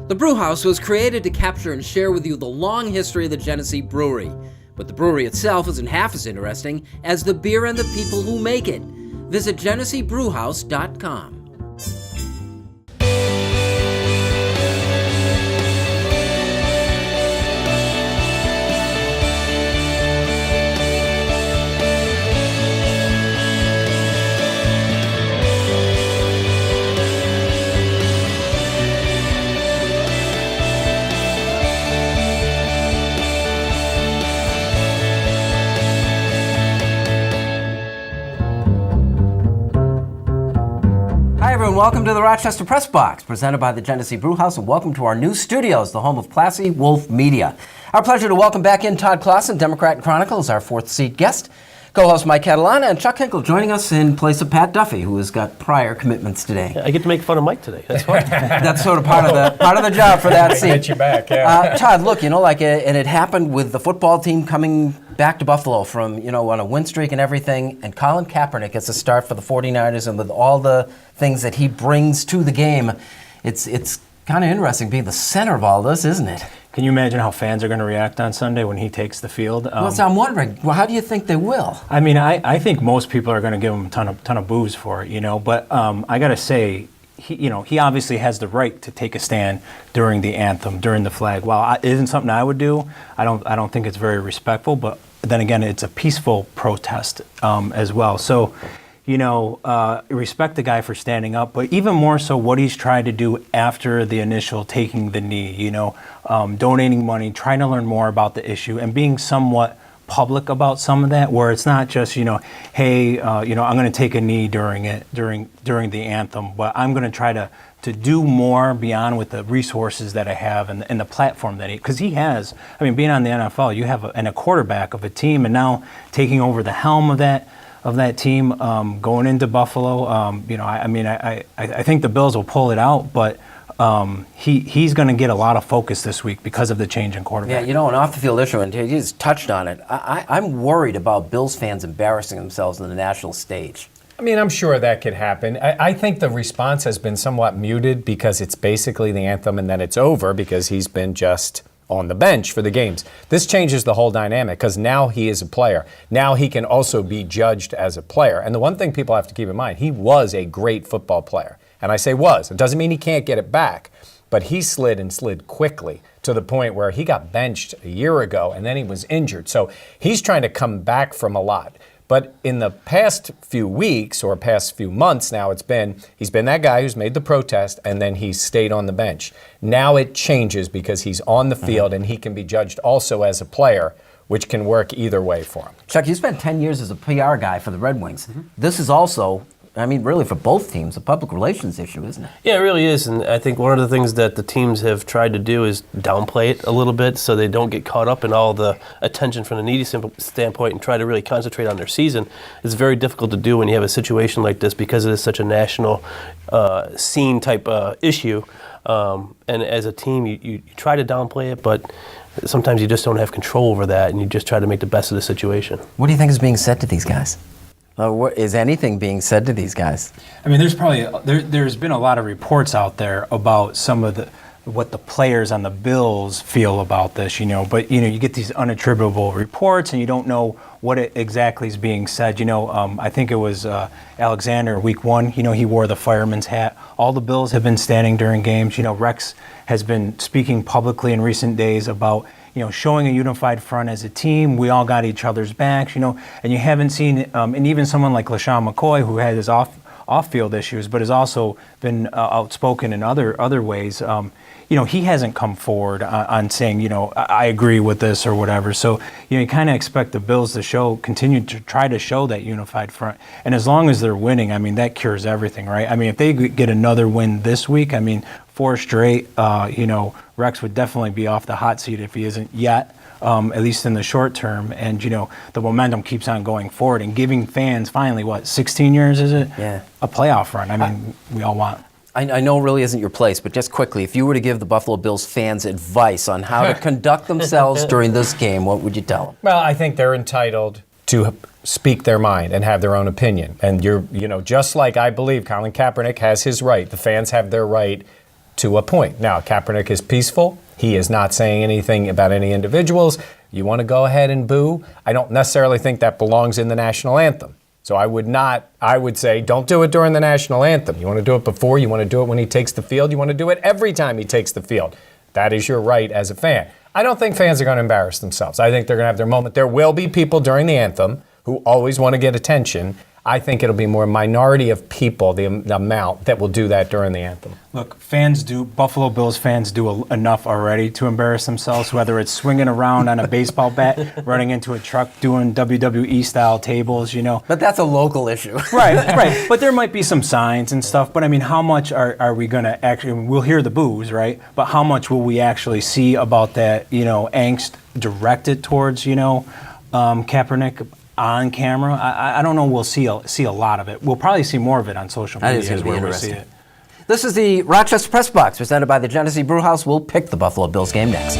The Brew House was created to capture and share with you the long history of the Genesee Brewery. But the brewery itself isn't half as interesting as the beer and the people who make it. Visit GeneseeBrewHouse.com. Welcome to the Rochester Press Box, presented by the Genesee Brew House, and welcome to our new studios, the home of Classy Wolf Media. Our pleasure to welcome back in Todd Clausen, Democrat Chronicle, as our fourth seat guest. Co-host Mike Catalana and Chuck Hinkel joining us in place of Pat Duffy, who has got prior commitments today. I get to make fun of Mike today. That's fun. That's sort of part of the job for that seat. Get you back, yeah. Todd, look, and it happened with the football team coming back to Buffalo from, on a win streak and everything, and Colin Kaepernick gets a start for the 49ers, and with all the things that he brings to the game, it's kind of interesting being the center of all this, isn't it? Can you imagine how fans are going to react on Sunday when he takes the field? So I'm wondering, how do you think they will? I mean, I think most people are going to give him a ton of boos for it, but I got to say, he obviously has the right to take a stand during the anthem, during the flag. While it isn't something I would do, I don't think it's very respectful, but then again, it's a peaceful protest as well. So, respect the guy for standing up, but even more so what he's tried to do after the initial taking the knee, donating money, trying to learn more about the issue, and being somewhat public about some of that, where it's not just, hey, I'm going to take a knee during the anthem, but I'm going to try to do more beyond with the resources that I have and the platform that because he has, being on the NFL, you have a quarterback of a team, and now taking over the helm of that team, going into Buffalo, I think the Bills will pull it out, but he's going to get a lot of focus this week because of the change in quarterback. Yeah, an off-the-field issue, and he just touched on it. I'm worried about Bills fans embarrassing themselves on the national stage. I'm sure that could happen. I think the response has been somewhat muted because it's basically the anthem and then it's over because he's been just on the bench for the games. This changes the whole dynamic because now he is a player. Now he can also be judged as a player. And the one thing people have to keep in mind, he was a great football player. And I say was. It doesn't mean he can't get it back. But he slid quickly to the point where he got benched a year ago and then he was injured. So he's trying to come back from a lot. But in the past few weeks or past few months now, he's been that guy who's made the protest and then he's stayed on the bench. Now it changes because he's on the field and he can be judged also as a player, which can work either way for him. Chuck, you spent 10 years as a PR guy for the Red Wings. This is also, really for both teams, a public relations issue, isn't it? Yeah, it really is. And I think one of the things that the teams have tried to do is downplay it a little bit so they don't get caught up in all the attention from the media standpoint and try to really concentrate on their season. It's very difficult to do when you have a situation like this because it is such a national scene type issue. And as a team, you try to downplay it, but sometimes you just don't have control over that and you just try to make the best of the situation. What do you think is being said to these guys? Is anything being said to these guys? There's probably there's been a lot of reports out there about some of what the players on the Bills feel about this, But you get these unattributable reports, and you don't know what exactly is being said. I think it was Alexander week 1. He wore the fireman's hat. All the Bills have been standing during games. Rex has been speaking publicly in recent days about showing a unified front as a team. We all got each other's backs, and you haven't seen, and even someone like LaShawn McCoy, who had his off-field issues, but has also been outspoken in other ways. He hasn't come forward on saying, I agree with this or whatever. So, you kind of expect the Bills to continue to try to show that unified front. And as long as they're winning, that cures everything, right? If they get another win this week, 4 straight, Rex would definitely be off the hot seat if he isn't yet, at least in the short term. And, the momentum keeps on going forward and giving fans finally, 16 years is it? Yeah. A playoff run. We all want. I know it really isn't your place, but just quickly, if you were to give the Buffalo Bills fans advice on how to conduct themselves during this game, what would you tell them? Well, I think they're entitled to speak their mind and have their own opinion. And just like I believe Colin Kaepernick has his right, the fans have their right to a point. Now, Kaepernick is peaceful. He is not saying anything about any individuals. You want to go ahead and boo? I don't necessarily think that belongs in the national anthem. So I would say don't do it during the national anthem. You want to do it before, you want to do it when he takes the field, you want to do it every time he takes the field. That is your right as a fan. I don't think fans are going to embarrass themselves. I think they're going to have their moment. There will be people during the anthem who always want to get attention. I think it'll be more minority of people, the amount, that will do that during the anthem. Look, Buffalo Bills fans do enough already to embarrass themselves, whether it's swinging around on a baseball bat, running into a truck, doing WWE-style tables, But that's a local issue. Right. But there might be some signs and stuff. But, I mean, how much are we going to actually – we'll hear the boos, right? But how much will we actually see about that, angst directed towards, Kaepernick on camera? I don't know. We'll see a lot of it. We'll probably see more of it on social media. That is going to be interesting. This is the Rochester Press Box presented by the Genesee Brew House. We'll pick the Buffalo Bills game next.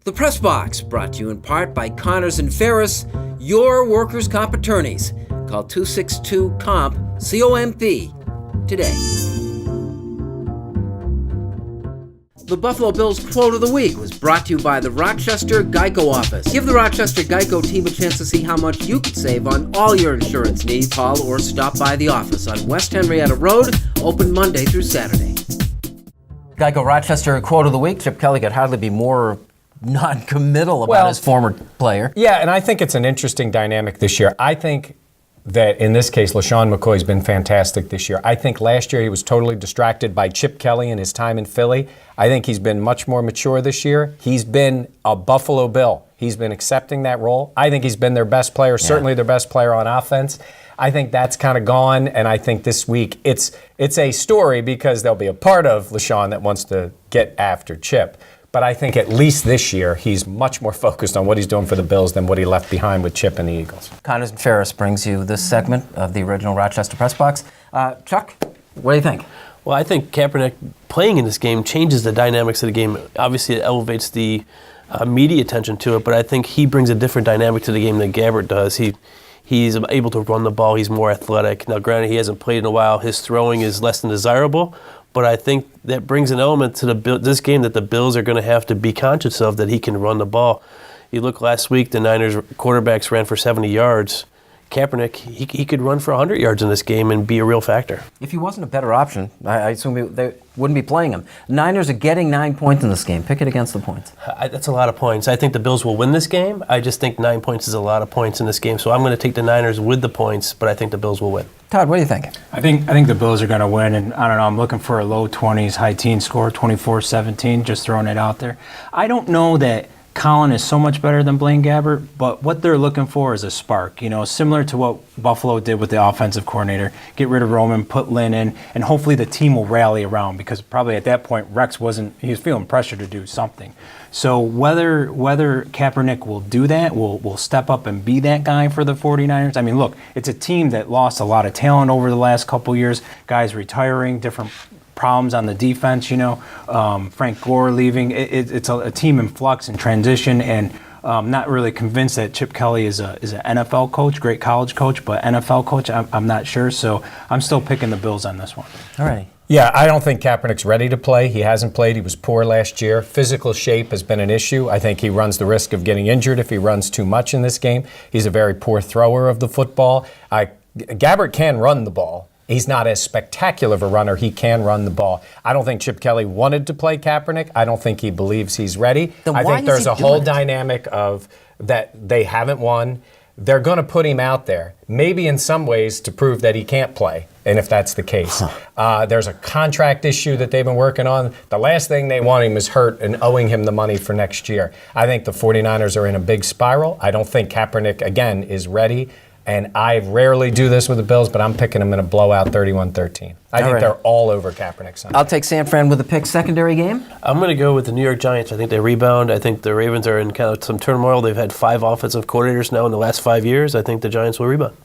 The Press Box, brought to you in part by Connors and Ferris, your workers' comp attorneys. Call 262-COMP, C-O-M-P, today. The Buffalo Bills Quote of the Week was brought to you by the Rochester Geico Office. Give the Rochester Geico team a chance to see how much you could save on all your insurance needs. Call or stop by the office on West Henrietta Road, open Monday through Saturday. Geico Rochester Quote of the Week. Chip Kelly could hardly be more non-committal about his former player. Yeah, and I think it's an interesting dynamic this year. I think that in this case, LaShawn McCoy's been fantastic this year. I think last year he was totally distracted by Chip Kelly and his time in Philly. I think he's been much more mature this year. He's been a Buffalo Bill. He's been accepting that role. I think he's been their best player, certainly their best player on offense. I think that's kind of gone, and I think this week it's a story because there'll be a part of LaShawn that wants to get after Chip. But I think at least this year, he's much more focused on what he's doing for the Bills than what he left behind with Chip and the Eagles. Connors and Ferris brings you this segment of the original Rochester Press Box. Chuck, what do you think? Well, I think Kaepernick playing in this game changes the dynamics of the game. Obviously, it elevates the media attention to it, but I think he brings a different dynamic to the game than Gabbert does. He's able to run the ball. He's more athletic. Now, granted, he hasn't played in a while. His throwing is less than desirable. But I think that brings an element to this game that the Bills are going to have to be conscious of, that he can run the ball. You look last week, the Niners quarterbacks ran for 70 yards. Kaepernick, he could run for 100 yards in this game and be a real factor. If he wasn't a better option, I assume they wouldn't be playing him. Niners are getting 9 points in this game. Pick it against the points. That's a lot of points. I think the Bills will win this game. I just think 9 points is a lot of points in this game. So I'm going to take the Niners with the points, but I think the Bills will win. Todd, what do you think? I think the Bills are going to win, and I don't know, I'm looking for a low 20s, high teens score, 24-17, just throwing it out there. I don't know that Colin is so much better than Blaine Gabbert, but what they're looking for is a spark, similar to what Buffalo did with the offensive coordinator. Get rid of Roman, put Lynn in, and hopefully the team will rally around, because probably at that point Rex he was feeling pressure to do something. So whether Kaepernick will do that, will step up and be that guy for the 49ers. I mean, look, it's a team that lost a lot of talent over the last couple years, guys retiring, different problems on the defense, Frank Gore leaving. It's a team in flux and transition, and not really convinced that Chip Kelly is an NFL coach, great college coach, but NFL coach, I'm not sure. So I'm still picking the Bills on this one. All right. Yeah, I don't think Kaepernick's ready to play. He hasn't played. He was poor last year. Physical shape has been an issue. I think he runs the risk of getting injured if he runs too much in this game. He's a very poor thrower of the football. Gabbert can run the ball. He's not as spectacular of a runner. He can run the ball. I don't think Chip Kelly wanted to play Kaepernick. I don't think he believes he's ready. Then I why think there's is he a whole doing it? dynamic of that they haven't won. They're going to put him out there, maybe in some ways to prove that he can't play, and if that's the case. There's a contract issue that they've been working on. The last thing they want him is hurt and owing him the money for next year. I think the 49ers are in a big spiral. I don't think Kaepernick, again, is ready. And I rarely do this with the Bills, but I'm picking them in a blowout 31-13. I think they're all over Kaepernick Sunday. I'll take San Fran with a pick. Secondary game? I'm going to go with the New York Giants. I think they rebound. I think the Ravens are in kind of some turmoil. They've had 5 offensive coordinators now in the last 5 years. I think the Giants will rebound.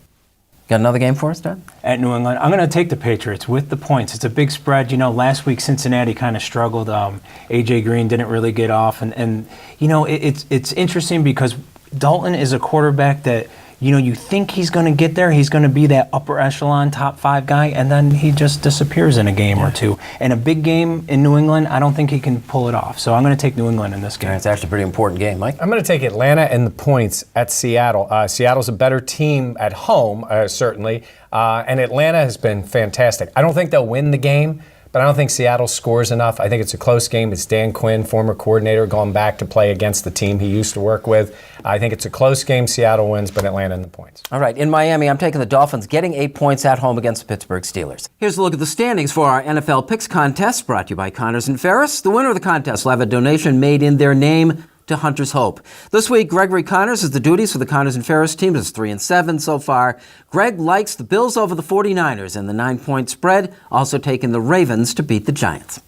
Got another game for us, Todd? At New England, I'm going to take the Patriots with the points. It's a big spread. Last week Cincinnati kind of struggled. A.J. Green didn't really get off. And it's interesting because Dalton is a quarterback that, you think he's going to get there. He's going to be that upper echelon top 5 guy, and then he just disappears in a game or two. And a big game in New England, I don't think he can pull it off. So I'm going to take New England in this game. It's actually a pretty important game, Mike. I'm going to take Atlanta and the points at Seattle. Seattle's a better team at home, certainly, and Atlanta has been fantastic. I don't think they'll win the game, but I don't think Seattle scores enough. I think it's a close game. It's Dan Quinn, former coordinator, going back to play against the team he used to work with. I think it's a close game. Seattle wins, but Atlanta in the points. All right, in Miami, I'm taking the Dolphins, getting 8 points at home against the Pittsburgh Steelers. Here's a look at the standings for our NFL Picks contest, brought to you by Connors and Ferris. The winner of the contest will have a donation made in their name to Hunter's Hope. This week, Gregory Connors has the duties for the Connors and Ferris team. It's 3-7 so far. Greg likes the Bills over the 49ers in the 9-point spread, also taking the Ravens to beat the Giants.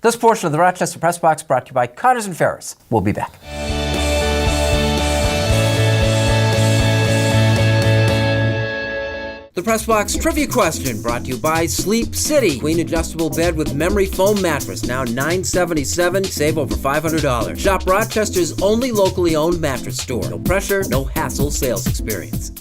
This portion of the Rochester Press Box brought to you by Connors and Ferris. We'll be back. The Press Box Trivia Question brought to you by Sleep City. Queen adjustable bed with memory foam mattress, now $977. Save over $500. Shop Rochester's only locally owned mattress store. No pressure, no hassle sales experience.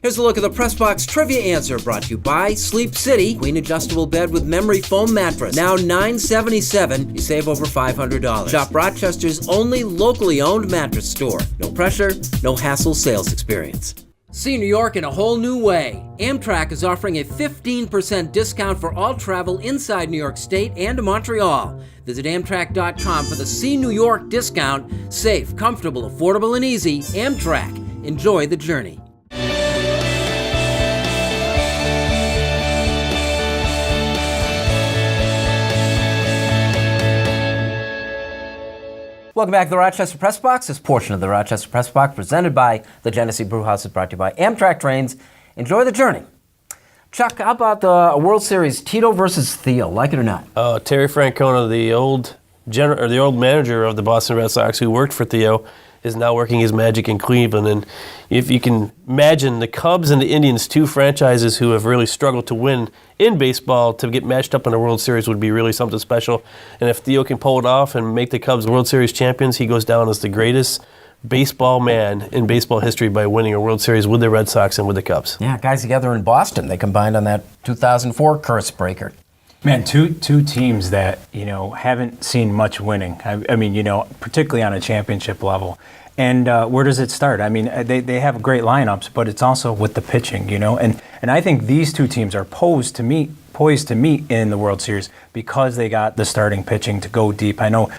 Here's a look at the Press Box Trivia answer brought to you by Sleep City. Queen adjustable bed with memory foam mattress. Now $977. You save over $500. Shop Rochester's only locally owned mattress store. No pressure, no hassle sales experience. See New York in a whole new way. Amtrak is offering a 15% discount for all travel inside New York State and to Montreal. Visit Amtrak.com for the See New York discount. Safe, comfortable, affordable, and easy. Amtrak. Enjoy the journey. Welcome back to the Rochester Press Box. This portion of the Rochester Press Box, presented by the Genesee Brew House, is brought to you by Amtrak Trains. Enjoy the journey. Chuck, how about the World Series, Tito versus Theo? Like it or not? Terry Francona, the old manager of the Boston Red Sox who worked for Theo, is now working his magic in Cleveland. And if you can imagine the Cubs and the Indians, 2 franchises who have really struggled to win in baseball, to get matched up in a World Series would be really something special. And if Theo can pull it off and make the Cubs World Series champions, he goes down as the greatest baseball man in baseball history by winning a World Series with the Red Sox and with the Cubs. Yeah, guys together in Boston. They combined on that 2004 curse breaker. Man, two teams that, haven't seen much winning. I mean, particularly on a championship level. And where does it start? I mean, they have great lineups, but it's also with the pitching, And I think these two teams are poised to meet in the World Series because they got the starting pitching to go deep. I know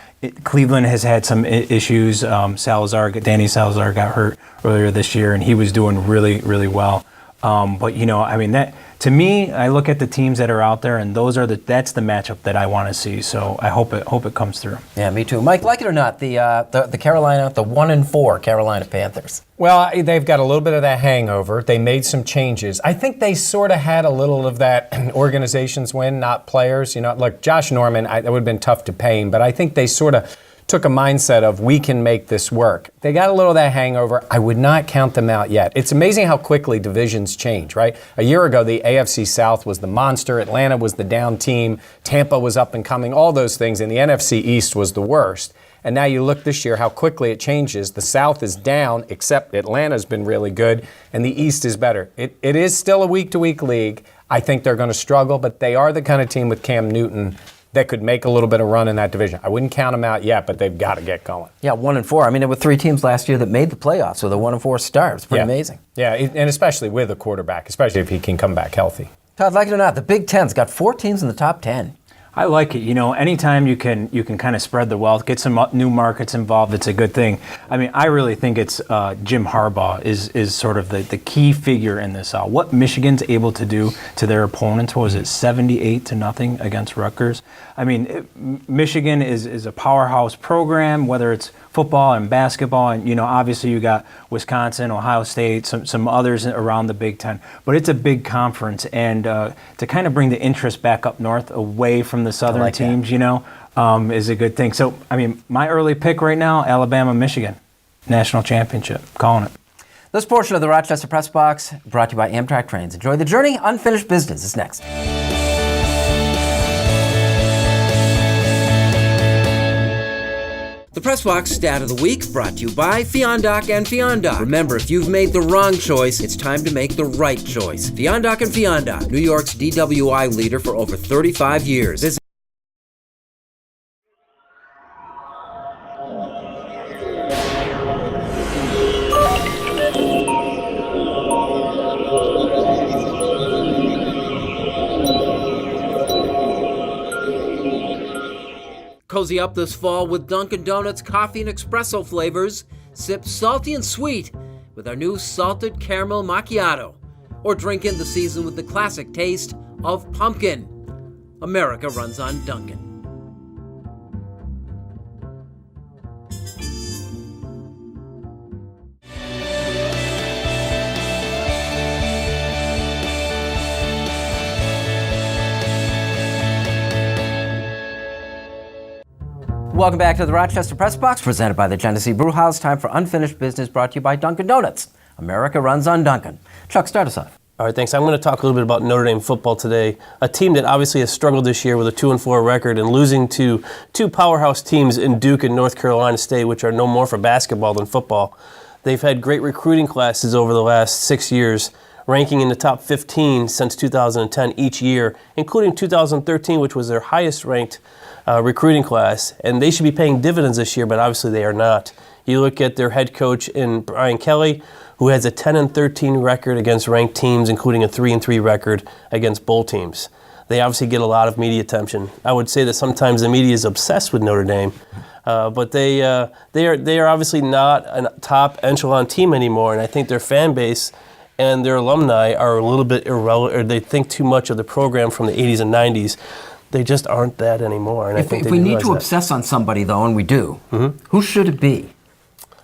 Cleveland has had some issues. Danny Salazar got hurt earlier this year, and he was doing really, really well. But that, to me, I look at the teams that are out there, and that's the matchup that I want to see. So I hope it comes through. Yeah, me too. Mike, like it or not, the 1-4 Carolina Panthers. Well, they've got a little bit of that hangover. They made some changes. I think they sort of had a little of that organizations win, not players. Look, Josh Norman, that would have been tough to pay him, but I think they sort of took a mindset of, we can make this work. They got a little of that hangover. I would not count them out yet. It's amazing how quickly divisions change, right? A year ago, the AFC South was the monster. Atlanta was the down team. Tampa was up and coming, all those things. And the NFC East was the worst. And now you look this year how quickly it changes. The South is down, except Atlanta's been really good, and the East is better. It is still a week-to-week league. I think they're going to struggle, but they are the kind of team with Cam Newton that could make a little bit of run in that division. I wouldn't count them out yet, but they've got to get going. Yeah, 1-4. I mean, there were 3 teams last year that made the playoffs with a 1-4 start. It's pretty amazing. Yeah, and especially with a quarterback, especially if he can come back healthy. Todd, like it or not, the Big Ten's got 4 teams in the top 10. I like it. Anytime you can kind of spread the wealth, get some new markets involved, it's a good thing. I mean, I really think it's Jim Harbaugh is sort of the key figure in this. What Michigan's able to do to their opponents, what was it, 78-0 against Rutgers? I mean, Michigan is a powerhouse program, whether it's football and basketball, and obviously you got Wisconsin, Ohio State, some others around the Big Ten, but it's a big conference, and to kind of bring the interest back up north, away from the southern teams, is a good thing. So, I mean, my early pick right now, Alabama, Michigan, national championship, calling it. This portion of the Rochester Press Box brought to you by Amtrak Trains. Enjoy the journey. Unfinished Business is next. The Press Box Stat of the Week brought to you by Fiondoc and Fiondoc. Remember, if you've made the wrong choice, it's time to make the right choice. Fiondoc and Fiondoc, New York's DWI leader for over 35 years. Visit Cozy up this fall with Dunkin' Donuts coffee and espresso flavors. Sip salty and sweet with our new salted caramel macchiato. Or drink in the season with the classic taste of pumpkin. America runs on Dunkin'. Welcome back to the Rochester Press Box, presented by the Genesee Brew House. Time for Unfinished Business, brought to you by Dunkin' Donuts. America runs on Dunkin'. Chuck, start us off. All right, thanks. I'm going to talk a little bit about Notre Dame football today, a team that obviously has struggled this year with a 2-4 record and losing to 2 powerhouse teams in Duke and North Carolina State, which are no more for basketball than football. They've had great recruiting classes over the last 6 years, ranking in the top 15 since 2010 each year, including 2013, which was their highest ranked recruiting class, and they should be paying dividends this year, but obviously they are not. You look at their head coach in Brian Kelly, who has a 10-13 record against ranked teams, including a 3-3 record against bowl teams. They obviously get a lot of media attention. I would say that sometimes the media is obsessed with Notre Dame, but they are obviously not a top echelon team anymore, and I think their fan base and their alumni are a little bit irrelevant, or they think too much of the program from the 80s and 90s. They just aren't that anymore. And if we need to obsess on somebody, though, and we do, who should it be?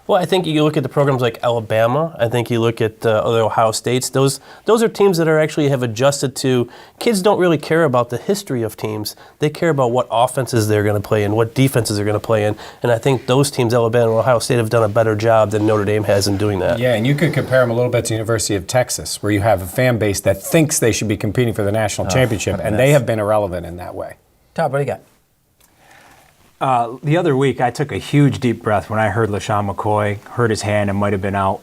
Well, I think you look at the programs like Alabama. I think you look at other Ohio States. Those are teams that actually have adjusted to. Kids don't really care about the history of teams. They care about what offenses they're going to play in, what defenses they're going to play in. And I think those teams, Alabama and Ohio State, have done a better job than Notre Dame has in doing that. Yeah, and you could compare them a little bit to University of Texas, where you have a fan base that thinks they should be competing for the national championship, and they have been irrelevant in that way. Todd, what do you got? The other week, I took a huge deep breath when I heard LaShawn McCoy hurt his hand and might have been out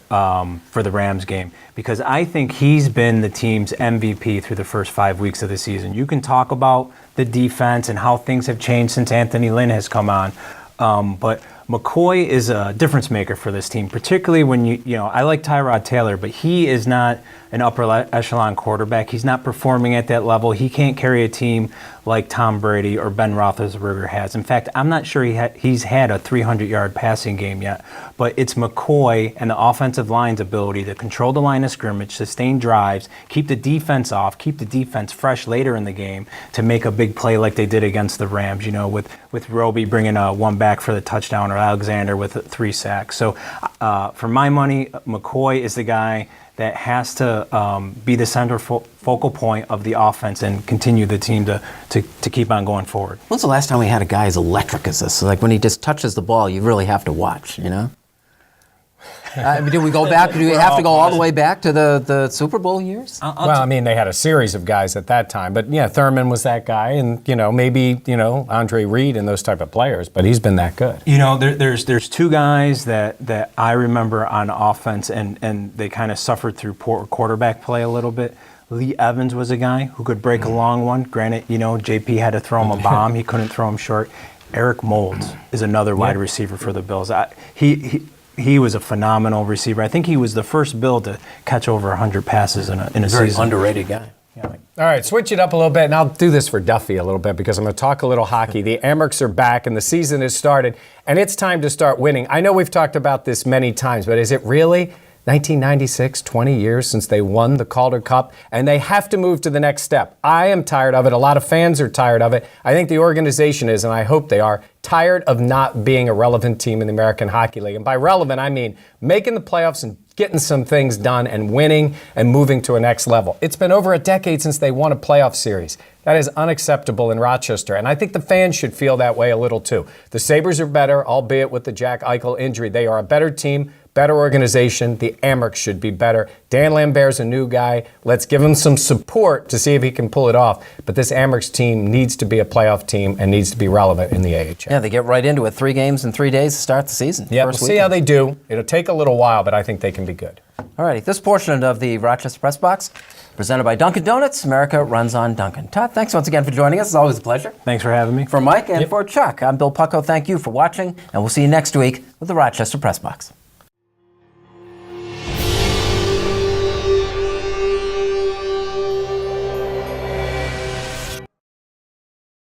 for the Rams game, because I think he's been the team's MVP through the first 5 weeks of the season. You can talk about the defense and how things have changed since Anthony Lynn has come on, but McCoy is a difference maker for this team, particularly when I like Tyrod Taylor, but he is not an upper echelon quarterback. He's not performing at that level. He can't carry a team like Tom Brady or Ben Roethlisberger has. In fact, I'm not sure he's had a 300-yard passing game yet, but it's McCoy and the offensive line's ability to control the line of scrimmage, sustain drives, keep the defense off, keep the defense fresh later in the game to make a big play like they did against the Rams, with Roby bringing one back for the touchdown or Alexander with 3 sacks. So for my money, McCoy is the guy that has to be the center focal point of the offense and continue the team to keep on going forward. When's the last time we had a guy as electric as this? Like when he just touches the ball, you really have to watch, Do we go back? Do we have to go all the way back to the Super Bowl years? Well, I mean, they had a series of guys at that time, but yeah, Thurman was that guy, and maybe Andre Reed and those type of players, but he's been that good. There's two guys that I remember on offense, and they kind of suffered through poor quarterback play a little bit. Lee Evans was a guy who could break a long one. Granted, JP had to throw him a bomb; he couldn't throw him short. Eric Moulds is another wide receiver for the Bills. He was a phenomenal receiver. I think he was the first Bill to catch over 100 passes in a Very season. underrated guy. Yeah. All right, switch it up a little bit, and I'll do this for Duffy a little bit because I'm going to talk a little hockey. The Amerks are back, and the season has started, and it's time to start winning. I know we've talked about this many times, but is it really 1996, 20 years since they won the Calder Cup, and they have to move to the next step? I am tired of it. A lot of fans are tired of it. I think the organization is, and I hope they are, tired of not being a relevant team in the American Hockey League. And by relevant, I mean making the playoffs and getting some things done and winning and moving to a next level. It's been over a decade since they won a playoff series. That is unacceptable in Rochester, and I think the fans should feel that way a little too. The Sabres are better, albeit with the Jack Eichel injury. They are a better team, better organization. The Amerks should be better. Dan Lambert's a new guy. Let's give him some support to see if he can pull it off. But this Amerks team needs to be a playoff team and needs to be relevant in the AHL. Yeah, they get right into it. 3 games in 3 days to start the season. Yeah, we'll see how they do. It'll take a little while, but I think they can be good. All righty, this portion of the Rochester Press Box presented by Dunkin' Donuts. America runs on Dunkin'. Todd, thanks once again for joining us. It's always a pleasure. Thanks for having me. For Mike and for Chuck, I'm Bill Pucko. Thank you for watching, and we'll see you next week with the Rochester Press Box.